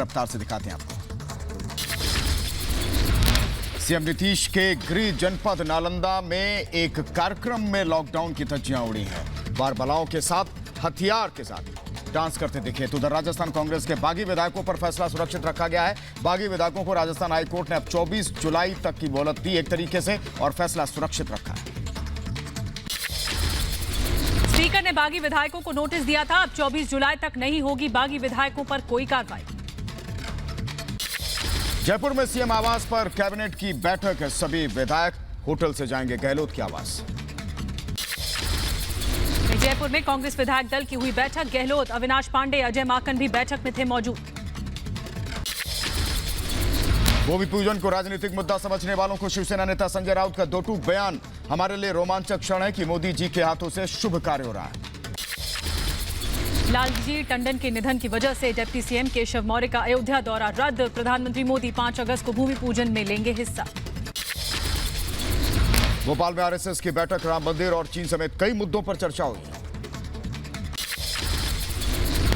रफ्तार से दिखाते हैं आपको। सीएम नीतीश के गृह जनपद नालंदा में एक कार्यक्रम में लॉकडाउन की धज्जियां उड़ी हैं। बारबलाओं के साथ, हथियार के साथ डांस करते दिखे। तो उधर राजस्थान कांग्रेस के बागी विधायकों पर फैसला सुरक्षित रखा गया है। बागी विधायकों को राजस्थान हाईकोर्ट ने अब 24 जुलाई तक की मोहलत दी एक तरीके से, और फैसला सुरक्षित रखा है। स्पीकर ने बागी विधायकों को नोटिस दिया था, अब 24 जुलाई तक नहीं होगी बागी विधायकों पर कोई कार्रवाई। जयपुर में सीएम आवास पर कैबिनेट की बैठक है। सभी विधायक होटल से जाएंगे गहलोत के आवास। जयपुर में कांग्रेस विधायक दल की हुई बैठक। गहलोत, अविनाश पांडे, अजय माकन भी बैठक में थे मौजूद। भूमि पूजन को राजनीतिक मुद्दा समझने वालों को शिवसेना नेता संजय राउत का दो टूक बयान। हमारे लिए रोमांचक क्षण है कि मोदी जी के हाथों से शुभ कार्य हो रहा है। लालजी टंडन के निधन की वजह से डिप्टी सीएम केशव मौर्य का अयोध्या दौरा रद्द। प्रधानमंत्री मोदी 5 अगस्त को भूमि पूजन में लेंगे हिस्सा। भोपाल में आरएसएस की बैठक, राम मंदिर और चीन समेत कई मुद्दों पर चर्चा हुई।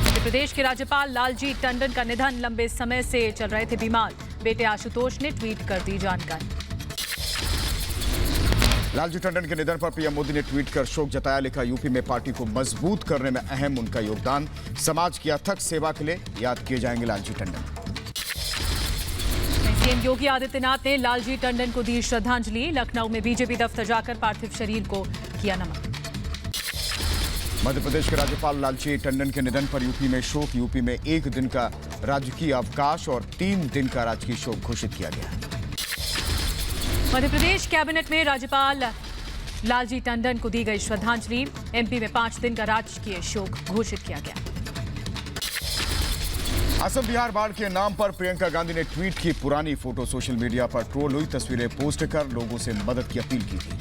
मध्य प्रदेश के राज्यपाल लालजी टंडन का निधन, लंबे समय से चल रहे थे बीमार। बेटे आशुतोष ने ट्वीट कर दी जानकारी। लालजी टंडन के निधन पर पीएम मोदी ने ट्वीट कर शोक जताया। लिखा, यूपी में पार्टी को मजबूत करने में अहम उनका योगदान। समाज की अथक सेवा के लिए याद किए जाएंगे लालजी टंडन। सीएम योगी आदित्यनाथ ने लालजी टंडन को दी श्रद्धांजलि। लखनऊ में बीजेपी दफ्तर जाकर पार्थिव शरीर को किया नमन। मध्य प्रदेश के राज्यपाल लालजी टंडन के निधन पर यूपी में शोक। यूपी में 1 दिन का राजकीय अवकाश और 3 दिन का राजकीय शोक घोषित किया गया। मध्य प्रदेश कैबिनेट में राज्यपाल लालजी टंडन को दी गई श्रद्धांजलि। एमपी में 5 दिन का राजकीय शोक घोषित किया गया। असम बिहार बाढ़ के नाम पर प्रियंका गांधी ने ट्वीट की पुरानी फोटो। सोशल मीडिया पर ट्रोल हुई। तस्वीरें पोस्ट कर लोगों से मदद की अपील की थी।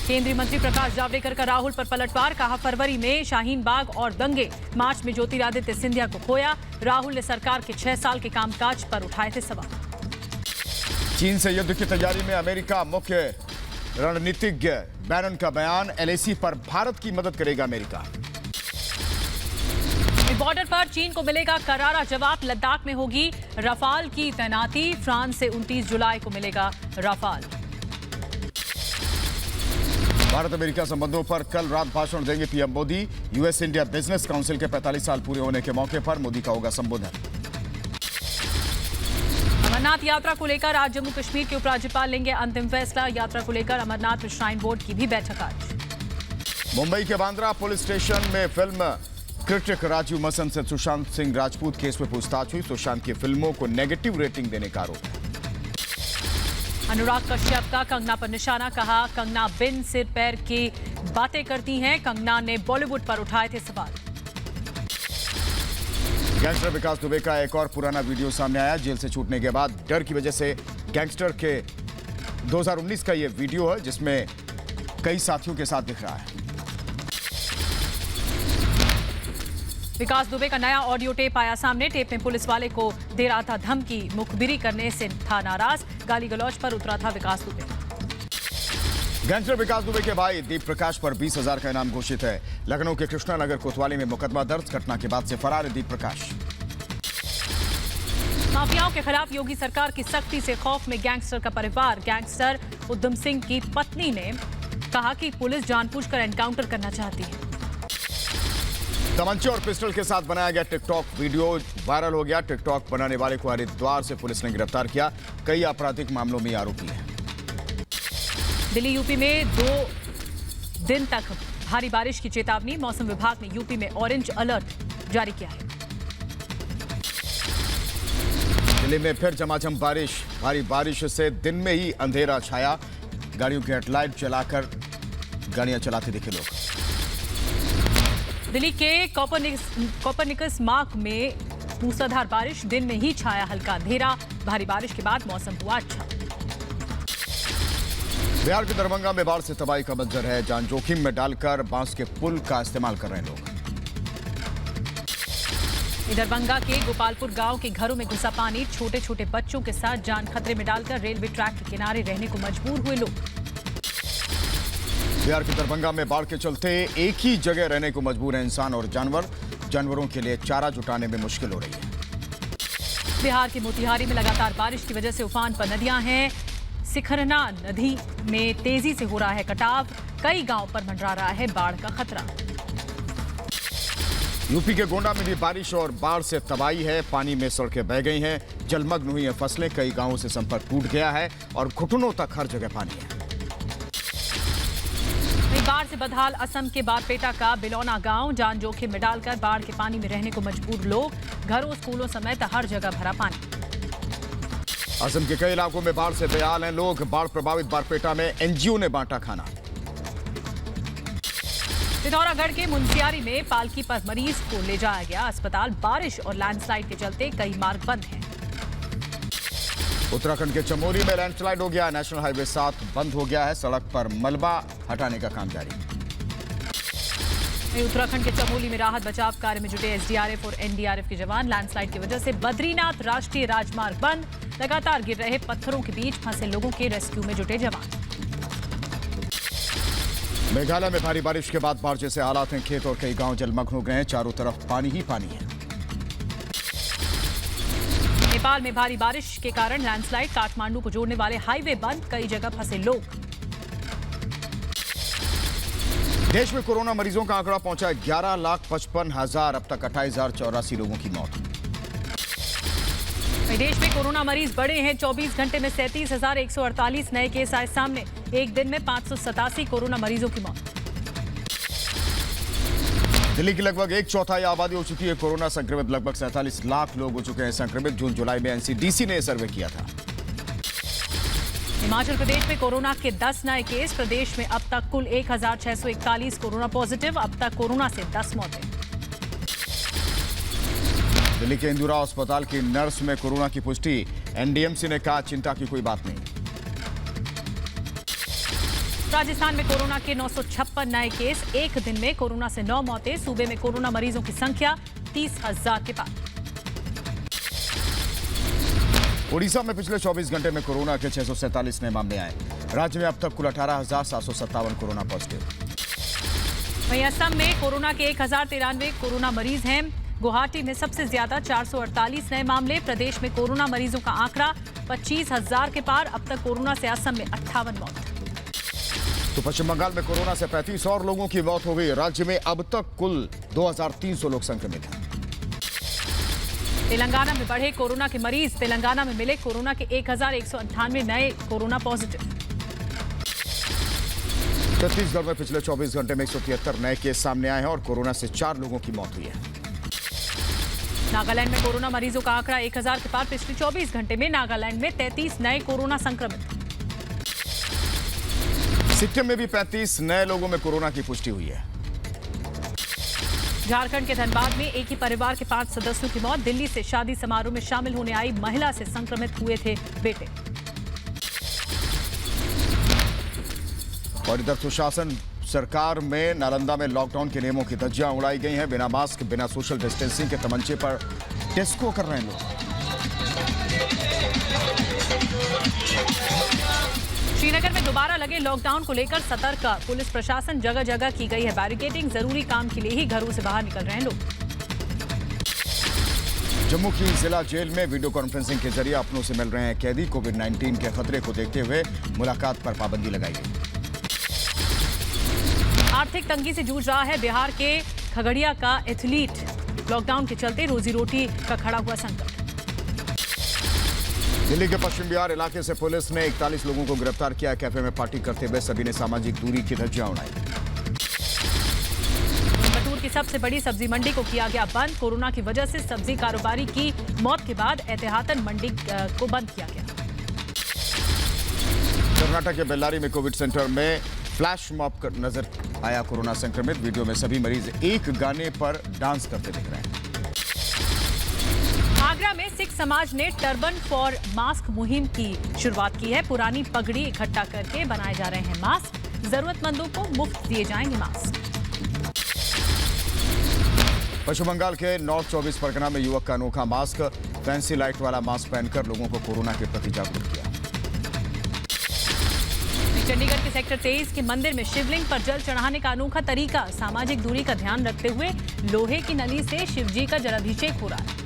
केंद्रीय मंत्री प्रकाश जावड़ेकर का राहुल पर पलटवार। कहा, फरवरी में शाहीन बाग और दंगे, मार्च में ज्योतिरादित्य सिंधिया को खोया। राहुल ने सरकार के 6 साल के कामकाज पर उठाए थे सवाल। चीन से युद्ध की तैयारी में अमेरिका, मुख्य रणनीतिज्ञ बैरन का बयान। एलएसी पर भारत की मदद करेगा अमेरिका। बॉर्डर पर चीन को मिलेगा करारा जवाब। लद्दाख में होगी रफाल की तैनाती। फ्रांस से 29 जुलाई को मिलेगा रफाल। भारत अमेरिका संबंधों पर कल रात भाषण देंगे PM Modi. US India business council के 45 साल पूरे होने के मौके पर मोदी का होगा संबोधन। अमरनाथ यात्रा को लेकर आज जम्मू कश्मीर के उपराज्यपाल लेंगे अंतिम फैसला। यात्रा को लेकर अमरनाथ श्राइन बोर्ड की भी बैठक आज। मुंबई के बांद्रा पुलिस स्टेशन में फिल्म क्रिटिक राजीव मसन से सुशांत सिंह राजपूत केस में पूछताछ हुई। सुशांत की फिल्मों को नेगेटिव रेटिंग देने का आरोप है। अनुराग कश्यप का कंगना पर निशाना। कहा, कंगना बिन सिर पैर की बातें करती हैं। कंगना ने बॉलीवुड पर उठाए थे सवाल। गैंगस्टर विकास दुबे का एक और पुराना वीडियो सामने आया। जेल से छूटने के बाद डर की वजह से गैंगस्टर के 2019 का यह वीडियो है, जिसमें कई साथियों के साथ दिख रहा है। विकास दुबे का नया ऑडियो टेप आया सामने। टेप में पुलिस वाले को दे रहा था धमकी। मुखबिरी करने से था नाराज। गाली गलौज पर उतरा था विकास दुबे। गैंगस्टर विकास दुबे के भाई दीप प्रकाश पर 20,000 का इनाम घोषित है। लखनऊ के कृष्णानगर कोतवाली में मुकदमा दर्ज। घटना के बाद से फरार है दीप प्रकाश। माफियाओं के खिलाफ योगी सरकार की सख्ती से खौफ में गैंगस्टर का परिवार। गैंगस्टर उद्यम सिंह की पत्नी ने कहा कि पुलिस जानबूझकर एनकाउंटर करना चाहती है। तमंचे और पिस्टल के साथ बनाया गया टिकटॉक वीडियो वायरल हो गया। टिकटॉक बनाने वाले को हरिद्वार से पुलिस ने गिरफ्तार किया। कई आपराधिक मामलों में आरोपी है। दिल्ली यूपी में 2 दिन तक भारी बारिश की चेतावनी। मौसम विभाग ने यूपी में ऑरेंज अलर्ट जारी किया है। दिल्ली में फिर झमाझम बारिश। भारी बारिश से दिन में ही अंधेरा छाया। गाड़ियों की हेडलाइट जलाकर गाड़ियां चलाते दिखे लोग। दिल्ली के कोपरनिकस मार्ग में मूसलाधार बारिश। दिन में ही छाया हल्का अंधेरा। भारी बारिश के बाद मौसम हुआ अच्छा। बिहार के दरभंगा में बाढ़ से तबाही का मंजर है। जान जोखिम में डालकर बांस के पुल का इस्तेमाल कर रहे हैं लोग। इधर बंगा के गोपालपुर गांव के घरों में घुसा पानी। छोटे छोटे बच्चों के साथ जान खतरे में डालकर रेलवे ट्रैक के किनारे रहने को मजबूर हुए लोग। बिहार के दरभंगा में बाढ़ के चलते एक ही जगह रहने को मजबूर है इंसान और जानवर। जानवरों के लिए चारा जुटाने में मुश्किल हो रही है। बिहार के मोतिहारी में लगातार बारिश की वजह से उफान पर नदियां हैं। सिखरना नदी में तेजी से हो रहा है कटाव। कई गांव पर मंडरा रहा है बाढ़ का खतरा। यूपी के गोंडा में भी बारिश और बाढ़ से तबाही है। पानी में सड़कें बह गई हैं, जलमग्न हुई हैं फसलें, कई गांवों से संपर्क टूट गया है और घुटनों तक हर जगह पानी है। बाढ़ से बदहाल असम के बारपेटा का बिलौना गांव। जान जोखिम में डालकर बाढ़ के पानी में रहने को मजबूर लोग। घरों, स्कूलों समेत हर जगह भरा पानी। असम के कई इलाकों में बाढ़ से बेहाल हैं लोग। बाढ़ प्रभावित बारपेटा में एनजीओ ने बांटा खाना। पिथौरागढ़ के मुंशियारी में पालकी पर मरीज को ले जाया गया अस्पताल। बारिश और लैंडस्लाइड के चलते कई मार्ग बंद हैं। उत्तराखंड के चमोली में लैंडस्लाइड हो गया। नेशनल हाईवे 7 बंद हो गया है। सड़क पर मलबा हटाने का काम जारी। उत्तराखंड के चमोली में राहत बचाव कार्य में जुटे एसडीआरएफ और एनडीआरएफ के जवान। लैंडस्लाइड की वजह से बद्रीनाथ राष्ट्रीय राजमार्ग बंद। लगातार गिर रहे पत्थरों के बीच फंसे लोगों के रेस्क्यू में जुटे जवान। मेघालय में भारी बारिश के बाद बाढ़ जैसे हालात हैं। खेत और कई गांव जलमग्न हो गए हैं। चारों तरफ पानी ही पानी है। नेपाल में भारी बारिश के कारण लैंडस्लाइड। काठमांडू को जोड़ने वाले हाईवे बंद। कई जगह फंसे लोग। देश में कोरोना मरीजों का आंकड़ा पहुंचा 11,55,000। अब तक 28,084 लोगों की मौत। देश में कोरोना मरीज बढ़े हैं। 24 घंटे में 37,148 नए केस आए सामने। एक दिन में 587 कोरोना मरीजों की मौत। दिल्ली की लगभग 1/4 आबादी हो चुकी है कोरोना संक्रमित। लगभग 47 लाख लोग हो चुके हैं संक्रमित। जून जुलाई में एनसीडीसी ने सर्वे किया था। हिमाचल प्रदेश में कोरोना के 10 नए केस। प्रदेश में अब तक कुल 1,641 कोरोना पॉजिटिव। अब तक कोरोना से 10 मौतें। दिल्ली के इंदिरा अस्पताल की नर्स में कोरोना की पुष्टि। एनडीएमसी ने कहा चिंता की कोई बात नहीं। राजस्थान में कोरोना के 956 नए केस। एक दिन में कोरोना से 9 मौतें। सूबे में कोरोना मरीजों की संख्या 30,000 के पार। ओडिशा में पिछले 24 घंटे में कोरोना के 647 नए मामले आए। राज्य में अब तक कुल 18,757 कोरोना पॉजिटिव। वहीं असम में कोरोना के 1,093 कोरोना मरीज हैं। गुवाहाटी में सबसे ज्यादा 448 नए मामले। प्रदेश में कोरोना मरीजों का आंकड़ा 25,000 के पार। अब तक कोरोना से असम में 58 मौत। तो पश्चिम बंगाल में कोरोना से 35 और लोगों की मौत हो गई। राज्य में अब तक कुल 2,300 लोग संक्रमित हैं। तेलंगाना में बढ़े कोरोना के मरीज। तेलंगाना में मिले कोरोना के 1,198 नए कोरोना पॉजिटिव। छत्तीसगढ़ में पिछले 24 घंटे में 173 नए केस सामने आए हैं और कोरोना से 4 लोगों की मौत हुई है। नागालैंड में कोरोना मरीजों का आंकड़ा 1,000 के पार। पिछले 24 घंटे में नागालैंड में 33 नए कोरोना संक्रमित। सिक्किम में भी 35 नए लोगों में कोरोना की पुष्टि हुई है। झारखंड के धनबाद में एक ही परिवार के 5 सदस्यों की मौत। दिल्ली से शादी समारोह में शामिल होने आई महिला से संक्रमित हुए थे बेटे। और इधर सुशासन सरकार में नालंदा में लॉकडाउन के नियमों की धज्जियां उड़ाई गई हैं। बिना मास्क, बिना सोशल डिस्टेंसिंग के तमंचे पर डिस्को कर रहे हैं लोग। श्रीनगर में दोबारा लगे लॉकडाउन को लेकर सतर्क। पुलिस प्रशासन जगह जगह की गई है बैरिकेडिंग। जरूरी काम के लिए ही घरों से बाहर निकल रहे हैं लोग। जम्मू की जिला जेल में वीडियो कॉन्फ्रेंसिंग के जरिए अपनों से मिल रहे हैं कैदी। कोविड-19 के खतरे को देखते हुए मुलाकात पर पाबंदी लगाई गई। आर्थिक तंगी से जूझ रहा है बिहार के खगड़िया का एथलीट। लॉकडाउन के चलते रोजी रोटी का खड़ा हुआ संकट। दिल्ली के पश्चिम बिहार इलाके से पुलिस ने 41 लोगों को गिरफ्तार किया। कैफे में पार्टी करते हुए सभी ने सामाजिक दूरी की धज्जियां उड़ाई। बटूर की सबसे बड़ी सब्जी मंडी को किया गया बंद। कोरोना की वजह से सब्जी कारोबारी की मौत के बाद एहतियातन मंडी को बंद किया गया। कर्नाटक के बेल्लारी में कोविड सेंटर में फ्लैश मॉब नजर आया कोरोना संक्रमित। वीडियो में सभी मरीज एक गाने पर डांस करते दिख रहे हैं। आगरा में सिख समाज ने टर्बन फॉर मास्क मुहिम की शुरुआत की है। पुरानी पगड़ी इकट्ठा करके बनाए जा रहे हैं मास्क। जरूरतमंदों को मुफ्त दिए जाएंगे मास्क। पश्चिम बंगाल के नॉर्थ 24 परगना में युवक का अनोखा मास्क। फैंसी लाइट वाला मास्क पहनकर लोगों को कोरोना के प्रति जागरूक किया। चंडीगढ़ के सेक्टर 23 के मंदिर में शिवलिंग पर जल चढ़ाने का अनोखा तरीका। सामाजिक दूरी का ध्यान रखते हुए लोहे की नली से शिवजी का जलाभिषेक हो रहा है।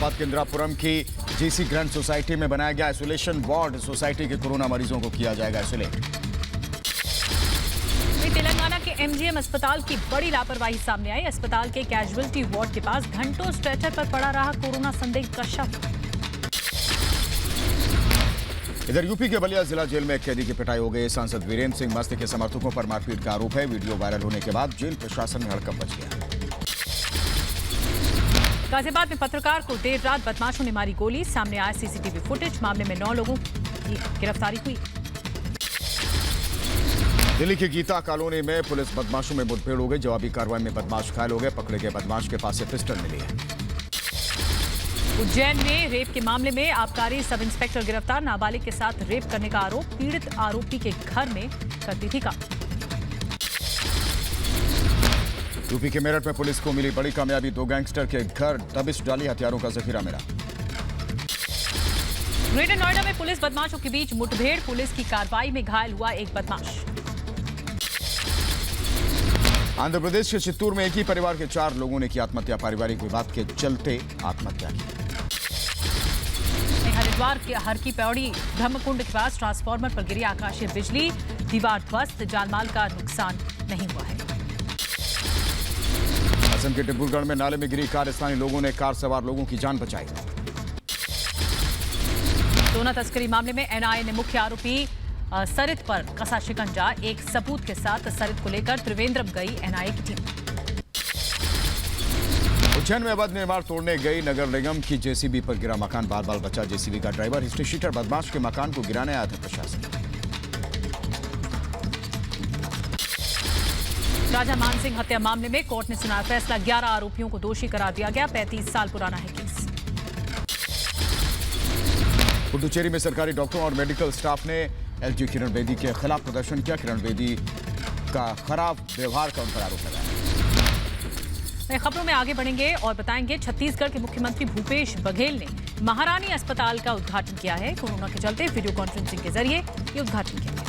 हैदराबाद के इंदिरापुरम की जीसी ग्रैंड सोसाइटी में बनाया गया आइसोलेशन वार्ड। सोसाइटी के कोरोना मरीजों को किया जाएगा आइसोलेट। तेलंगाना के एमजीएम अस्पताल की बड़ी लापरवाही सामने आई। अस्पताल के कैजुअलिटी वार्ड के पास घंटों स्ट्रेचर पर पड़ा रहा कोरोना संदिग्ध का शव। इधर यूपी के बलिया जिला जेल में एक कैदी की पिटाई हो गई। सांसद वीरेंद्र सिंह मस्त के समर्थकों पर मारपीट का आरोप है। वीडियो वायरल होने के बाद जेल प्रशासन में हड़कंप मच गया। गाजियाबाद में पत्रकार को देर रात बदमाशों ने मारी गोली। सामने आया सीसीटीवी फुटेज। मामले में 9 लोगों की गिरफ्तारी हुई। दिल्ली की गीता कॉलोनी में पुलिस बदमाशों में मुठभेड़ हो गई। जवाबी कार्रवाई में बदमाश घायल हो गए। पकड़े गए बदमाश के पास से पिस्टल मिली है। उज्जैन में रेप के मामले में आबकारी सब इंस्पेक्टर गिरफ्तार। नाबालिग के साथ रेप करने का आरोप। पीड़ित आरोपी के घर में करती थी काम। यूपी के मेरठ में पुलिस को मिली बड़ी कामयाबी। 2 गैंगस्टर के घर दबिश डाली। हथियारों का जखीरा मिला। ग्रेटर नोएडा में पुलिस बदमाशों के बीच मुठभेड़। पुलिस की कार्रवाई में घायल हुआ एक बदमाश। आंध्र प्रदेश के चित्तूर में एक ही परिवार के 4 लोगों ने की आत्महत्या। पारिवारिक विवाद के चलते आत्महत्या की। हरिद्वार के हर की पौड़ी ब्रह्मकुंड के पास ट्रांसफार्मर पर गिरी आकाशीय बिजली। दीवार ध्वस्त। जानमाल का नुकसान नहीं हुआ है। असम के डिब्रूगढ़ में नाले में गिरी कार। स्थानीय लोगों ने कार सवार लोगों की जान बचाई। सोना तस्करी मामले में एनआईए ने मुख्य आरोपी सरित पर कसा शिकंजा। एक सबूत के साथ सरित को लेकर त्रिवेंद्रम गई एनआईए की टीम। उज्जैन में अवैध निर्माण तोड़ने गई नगर निगम की जेसीबी पर गिरा मकान। बाल बाल बचा जेसीबी का ड्राइवर। हिस्ट्री शीटर बदमाश के मकान को गिराने आया था प्रशासन। राजा मानसिंह हत्या मामले में कोर्ट ने सुनाया फैसला। 11 आरोपियों को दोषी करार दिया गया। 35 साल पुराना है केस। पुडुचेरी में सरकारी डॉक्टरों और मेडिकल स्टाफ ने एलजी किरण बेदी के खिलाफ प्रदर्शन किया। किरण बेदी का खराब व्यवहार का उन पर आरोप लगाया। नई खबरों में आगे बढ़ेंगे और बताएंगे छत्तीसगढ़ के मुख्यमंत्री भूपेश बघेल ने महारानी अस्पताल का उद्घाटन किया है। कोरोना के चलते वीडियो कॉन्फ्रेंसिंग के जरिए ये उद्घाटन किया गया।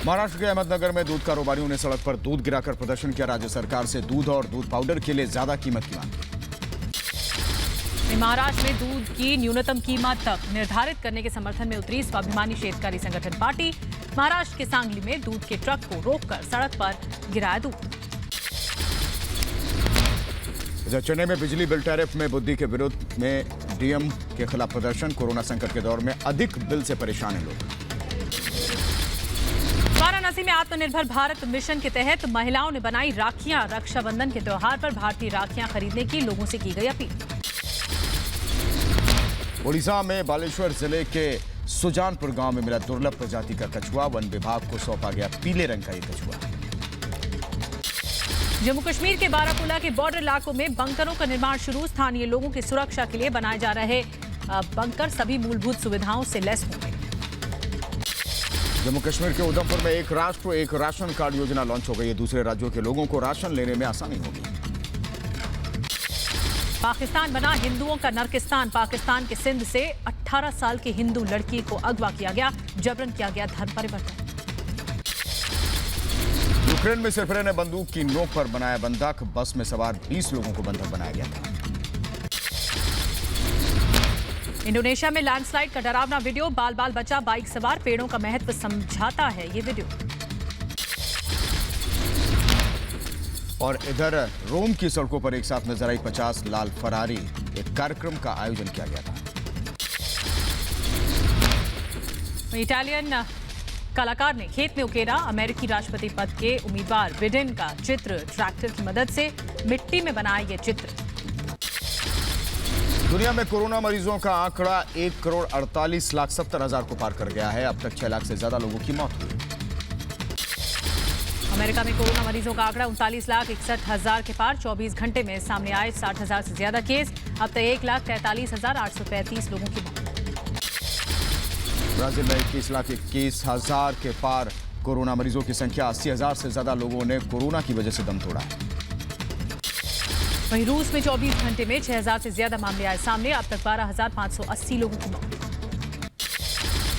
महाराष्ट्र के अहमदनगर में दूध कारोबारियों ने सड़क पर दूध गिराकर प्रदर्शन किया। राज्य सरकार से दूध और दूध पाउडर के लिए ज्यादा कीमत की मांग की। महाराष्ट्र में दूध की न्यूनतम कीमत तक निर्धारित करने के समर्थन में उतरी स्वाभिमानी शेतकारी संगठन पार्टी। महाराष्ट्र के सांगली में दूध के ट्रक को रोककर सड़क पर गिराया दूध। इधर चेन्नई में बिजली बिल टैरिफ में वृद्धि के विरोध में डीएम के खिलाफ प्रदर्शन। कोरोना संकट के दौर में अधिक बिल से परेशान हैं लोग। वाराणसी में आत्मनिर्भर भारत मिशन के तहत महिलाओं ने बनाई राखियां। रक्षाबंधन के त्योहार पर भारतीय राखियां खरीदने की लोगों से की गई अपील। ओडिशा में बालेश्वर जिले के सुजानपुर गांव में मिला दुर्लभ प्रजाति का कछुआ। वन विभाग को सौंपा गया पीले रंग का ये कछुआ। जम्मू कश्मीर के बारामूला के बॉर्डर इलाकों में बंकरों का निर्माण शुरू। स्थानीय लोगों की सुरक्षा के लिए बनाए जा रहे बंकर सभी मूलभूत सुविधाओं से लैस होंगे। जम्मू कश्मीर के उधमपुर में एक राष्ट्र एक राशन कार्ड योजना लॉन्च हो गई है। दूसरे राज्यों के लोगों को राशन लेने में आसानी होगी। पाकिस्तान बना हिंदुओं का नरकिस्तान। पाकिस्तान के सिंध से 18 साल की हिंदू लड़की को अगवा किया गया। जबरन किया गया धर्म परिवर्तन। यूक्रेन में सिरफिरे ने बंदूक की नोक पर बनाया बंधक। बस में सवार 20 लोगों को बंधक बनाया गया था। इंडोनेशिया में लैंडस्लाइड का डरावना वीडियो। बाल बाल बचा बाइक सवार। पेड़ों का महत्व समझाता है ये वीडियो। और इधर रोम की सड़कों पर एक साथ नजर आई 50 लाल फरारी। एक कार्यक्रम का आयोजन किया गया था। इटालियन कलाकार ने खेत में उकेरा अमेरिकी राष्ट्रपति पद के उम्मीदवार बिडेन का चित्र। ट्रैक्टर की मदद से मिट्टी में बनाया ये चित्र। दुनिया में कोरोना मरीजों का आंकड़ा 1,48,70,000 को पार कर गया है। अब तक 6 लाख से ज्यादा लोगों की मौत हुई। अमेरिका में कोरोना मरीजों का आंकड़ा 39,61,000 के पार। 24 घंटे में सामने आए 60,000 से ज्यादा केस। अब तक 1,43,835 लोगों की मौत। ब्राजील में 21,21,000 के पार कोरोना मरीजों की संख्या। 80,000 से ज्यादा लोगों ने कोरोना की वजह से दम तोड़ा है। वहीं रूस में 24 घंटे में 6,000 से ज्यादा मामले आए सामने। अब तक 12,580 लोगों की मौत।